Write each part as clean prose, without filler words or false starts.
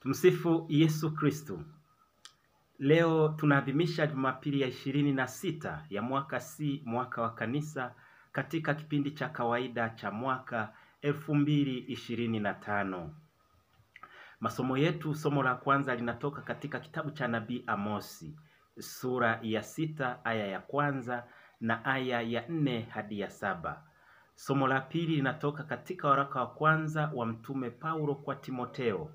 Tumsifu Yesu Kristo. Leo tunaadhimisha Jumapili ya 26 ya mwaka C, mwaka wa kanisa, katika kipindi cha kawaida cha mwaka 2025. Masomo yetu, somo la kwanza linatoka katika kitabu cha Nabii Amosi, sura ya 6 aya ya kwanza na aya ya 4 hadi ya 7. Somo la pili linatoka katika waraka wa kwanza wa Mtume Paulo kwa Timotheo,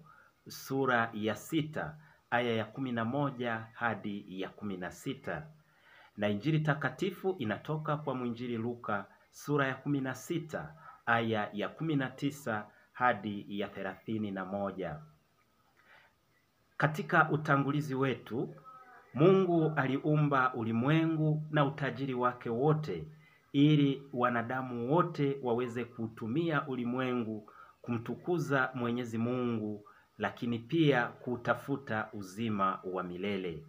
sura ya 6 aya ya 11 hadi ya 16. Na Injili takatifu inatoka kwa mwinjili Luka, sura ya 16 aya ya 19 hadi ya 31. Katika utangulizi wetu, Mungu aliumba ulimwengu na utajiri wake wote ili wanadamu wote waweze kutumia ulimwengu kumtukuza Mwenyezi Mungu, lakini pia kutafuta uzima wa milele.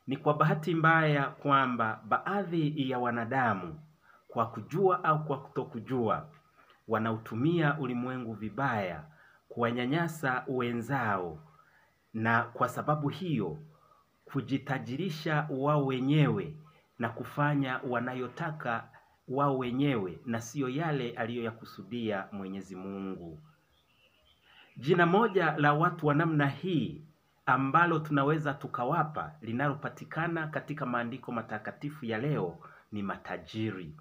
Ni kwa bahati mbaya kwamba baadhi ya wanadamu, kwa kujua au kwa kutokujua, wanautumia ulimwengu vibaya kuwanyanyasa wenzao, na kwa sababu hiyo kujitajirisha wao wenyewe na kufanya wanayotaka wao wenyewe na siyo yale aliyoyakusudia Mwenyezi Mungu. Jina moja la watu wa namna hii ambalo tunaweza tukawapa linalopatikana katika maandiko matakatifu ya leo ni matajiri.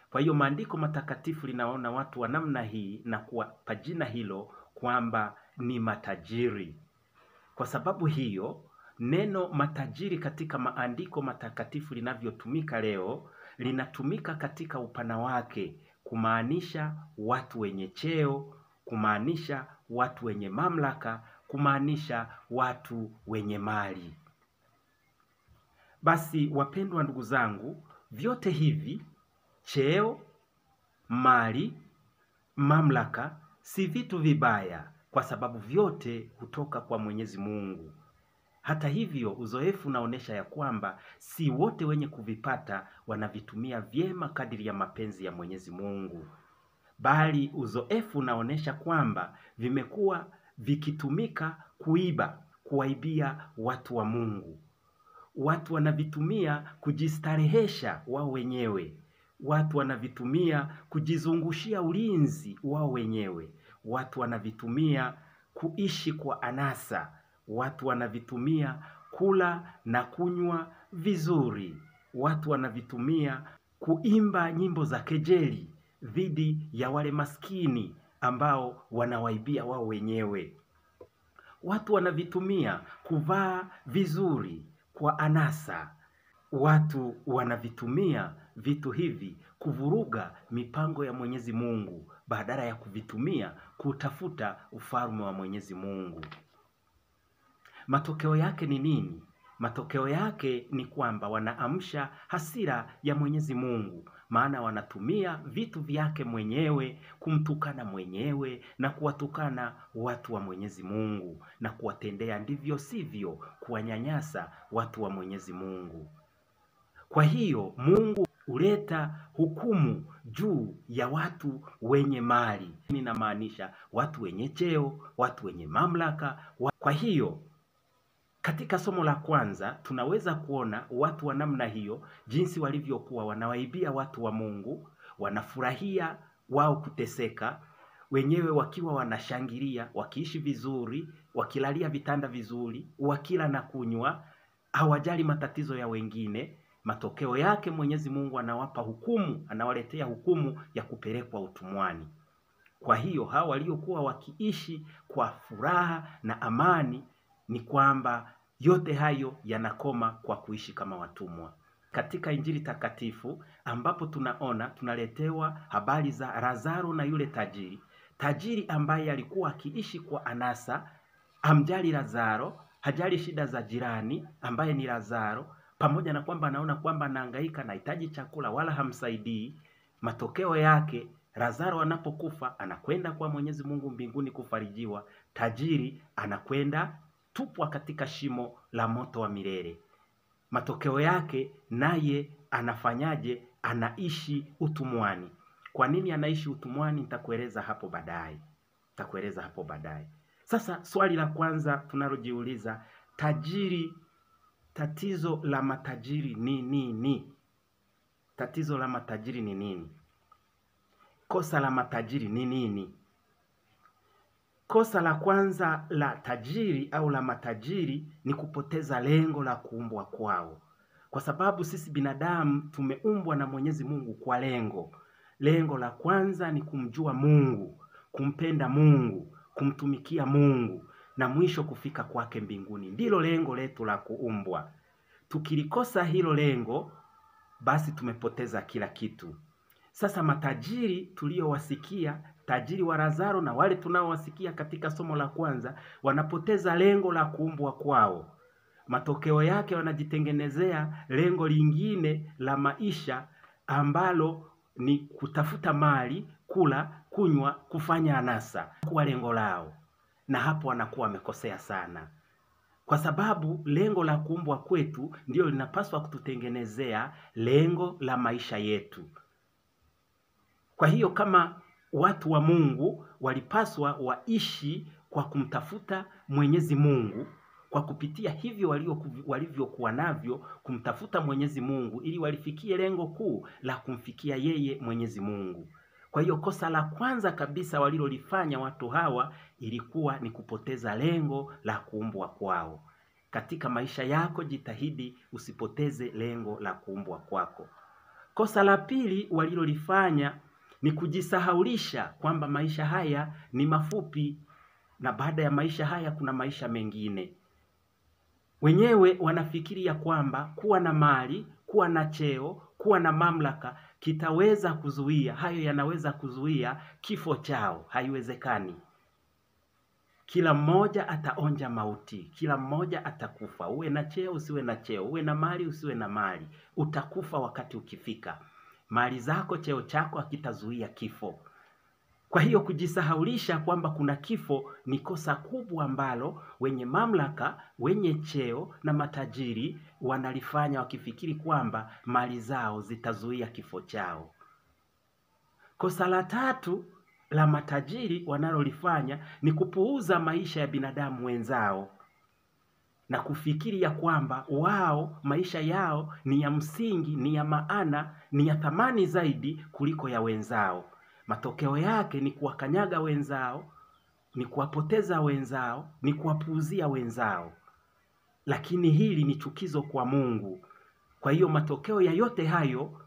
Kwa hiyo maandiko matakatifu linaona watu wa namna hii na kuwapa jina hilo kwamba ni matajiri. Kwa sababu hiyo, neno matajiri katika maandiko matakatifu linavyotumika leo, linatumika katika upana wake kumaanisha watu wenye cheo, kumaanisha watu wenye mamlaka, kumaanisha watu wenye mali. Basi wapendwa ndugu zangu, vyote hivi, cheo, mali, mamlaka, si vitu vibaya kwa sababu vyote hutoka kwa Mwenyezi Mungu. Hata hivyo, uzoefu unaonesha ya kwamba si wote wenye kuvipata wanavitumia vyema kadiri ya mapenzi ya Mwenyezi Mungu. Bali uzoefu unaonesha kwamba vimekuwa vikitumika kuiba, kuwaibia watu wa Mungu. Watu wanavitumia kujistarehesha wao wenyewe. Watu wanavitumia kujizungushia ulinzi wao wenyewe. Watu wanavitumia kuishi kwa anasa. Watu wanavitumia kula na kunywa vizuri. Watu wanavitumia kuimba nyimbo za kejeli dhidi ya wale maskini ambao wanawaibia wao wenyewe. Watu wanavitumia kuvaa vizuri kwa anasa. Watu wanavitumia vitu hivi kuvuruga mipango ya Mwenyezi Mungu badala ya kuvitumia kutafuta ufalme wa Mwenyezi Mungu. Matokeo yake ni nini? Matokeo yake ni kwamba wanaamsha hasira ya Mwenyezi Mungu, maana wanatumia vitu vyake mwenyewe kumtukana mwenyewe na kuwatukana watu wa Mwenyezi Mungu na kuwatendea ndivyo sivyo, kuwanyanyasa watu wa Mwenyezi Mungu. Kwa hiyo Mungu huleta hukumu juu ya watu wenye mali. Ninamaanisha watu wenye cheo, watu wenye mamlaka. Kwa hiyo katika somo la kwanza tunaweza kuona watu wa namna hiyo jinsi walivyokuwa wanawaibia watu wa Mungu, wanafurahia wao kuteseka, wenyewe wakiwa wanashangilia, wakiishi vizuri, wakilalia vitanda vizuri, wakila na kunywa, hawajali matatizo ya wengine. Matokeo yake Mwenyezi Mungu anawapa hukumu, anawaletea hukumu ya kupelekwa utumwani. Kwa hiyo hao waliokuwa wakiishi kwa furaha na amani, ni kwamba yote hayo yanakoma kwa kuishi kama watumwa. Katika Injili takatifu ambapo tunaletewa habari za Lazaro na yule tajiri. Tajiri ambaye alikuwa akiishi kwa anasa, hamjali Lazaro, hajali shida za jirani ambaye ni Lazaro, pamoja na kwamba anaona kwamba anahangaika na hitaji chakula wala hamsaidii. Matokeo yake Lazaro anapokufa anakwenda kwa Mwenyezi Mungu mbinguni kufarijiwa. Tajiri anakwenda tupwa katika shimo la moto wa milele. Matokeo yake naye anafanyaje? Anaishi utumwani. Kwa nini anaishi utumwani? Nitakueleza hapo baadaye. Sasa swali la kwanza tunalojiuliza, tatizo la matajiri ni nini? Tatizo la matajiri ni nini? Kosa la matajiri ni nini? Kosa la kwanza la tajiri au la matajiri ni kupoteza lengo la kuumbwa kwao. Kwa sababu sisi binadamu tumeumbwa na Mwenyezi Mungu kwa lengo. Lengo la kwanza ni kumjua Mungu, kumpenda Mungu, kumtumikia Mungu na mwisho kufika kwake mbinguni. Ndilo lengo letu la kuumbwa. Tukilikosa hilo lengo, basi tumepoteza kila kitu. Sasa matajiri tuliowasikia, tajiri wa Lazaro na wale tunaowasikia katika somo la kwanza, wanapoteza lengo la kuumbwa kwao. Matokeo yake wanajitengenezea lengo lingine la maisha ambalo ni kutafuta mali, kula, kunywa, kufanya anasa kwa lengo lao. Na hapo wanakuwa wamekosea sana. Kwa sababu lengo la kuumbwa kwetu ndio linapaswa kututengenezea lengo la maisha yetu. Kwa hiyo kama watu wa Mungu walipaswa waishi kwa kumtafuta Mwenyezi Mungu, kwa kupitia hivyo walivyokuwa navyo kumtafuta Mwenyezi Mungu ili walifikie lengo kuu la kumfikia yeye Mwenyezi Mungu. Kwa hiyo kosa la kwanza kabisa walilolifanya watu hawa ilikuwa ni kupoteza lengo la kuumbwa kwao. Katika maisha yako jitahidi usipoteze lengo la kuumbwa kwako. Kosa la pili walilolifanya ni kujisahaulisha kwamba maisha haya ni mafupi na baada ya maisha haya kuna maisha mengine. Wenyewe wanafikiria kwamba kuwa na mali, kuwa na cheo, kuwa na mamlaka kitaweza kuzuia, hayo yanaweza kuzuia kifo chao. Haiwezekani. Kila mmoja ataonja mauti, kila mmoja atakufa. Uwe na cheo, usiwe na cheo, uwe na mali, usiwe na mali, utakufa wakati ukifika. Mali zako, cheo chako hakitazuia kifo. Kwa hiyo kujisahaulisha kwamba kuna kifo ni kosa kubwa ambalo wenye mamlaka, wenye cheo na matajiri wanalifanya wakifikiri kwamba mali zao zitazuia kifo chao. Kosa la tatu la matajiri wanalolifanya ni kupuuza maisha ya binadamu wenzao na kufikiri ya kwamba wao maisha yao ni ya msingi, ni ya maana, ni ya thamani zaidi kuliko ya wenzao. Matokeo yake ni kuwakanyaga wenzao, ni kuwapoteza wenzao, ni kuwapuuzia wenzao. Lakini hili ni chukizo kwa Mungu. Kwa hiyo matokeo ya yote hayo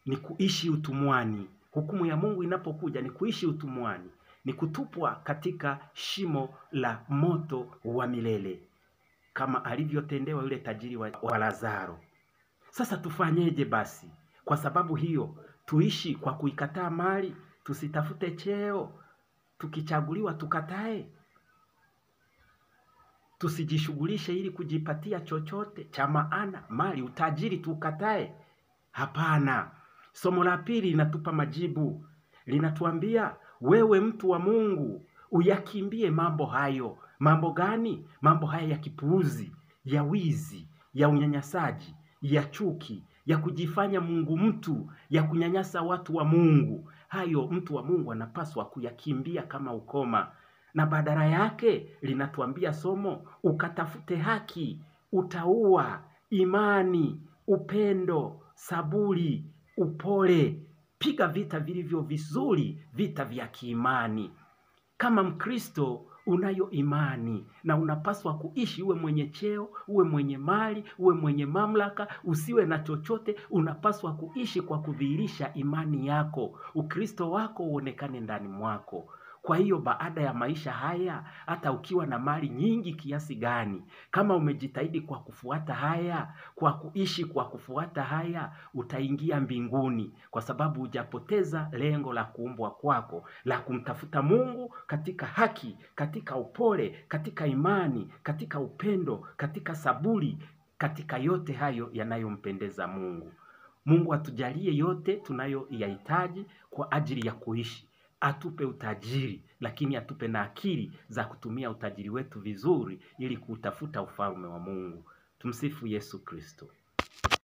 ni kuishi utumwani. Hukumu ya Mungu inapokuja ni kuishi utumwani, ni kutupwa katika shimo la moto wa milele kama alivyotendewa yule tajiri wa Lazaro. Sasa tufanyeje basi? Kwa sababu hiyo tuishi kwa kuikataa mali, tusitafute cheo, tukichaguliwa tukatae. Tusijishughulishe ili kujipatia chochote cha maana, mali, utajiri tukatae. Hapana. Somo la pili linatupa majibu. Linatuambia wewe mtu wa Mungu uyakimbie mambo hayo. Mambo gani? Mambo haya ya kipuuzi, ya wizi, ya unyanyasaji, ya chuki, ya kujifanya Mungu mtu, ya kunyanyasa watu wa Mungu. Hayo mtu wa Mungu anapaswa kuyakimbia kama ukoma. Na badala yake linatuambia somo, ukatafute haki, utauwa, imani, upendo, saburi, upole. Piga vita vilivyo vizuri, vita vya kiimani. Kama Mkristo unayo imani na unapaswa kuishi, uwe mwenye cheo, uwe mwenye mali, uwe mwenye mamlaka, usiwe na chochote, unapaswa kuishi kwa kudhihirisha imani yako. Ukristo wako uonekane ndani mwako. Kwa hiyo baada ya maisha haya, hata ukiwa na mali nyingi kiasi gani, kama umejitahidi kwa kufuata haya, kwa kuishi kwa kufuata haya, utaingia mbinguni, kwa sababu hujapoteza lengo la kuumbwa kwako, la kumtafuta Mungu katika haki, katika upole, katika imani, katika upendo, katika saburi, katika yote hayo yanayompendeza Mungu. Mungu atujalie yote tunayoyahitaji kwa ajili ya kuishi. Atupe utajiri, lakini atupe na akili za kutumia utajiri wetu vizuri ili kutafuta ufalme wa Mungu. Tumsifu Yesu Kristo.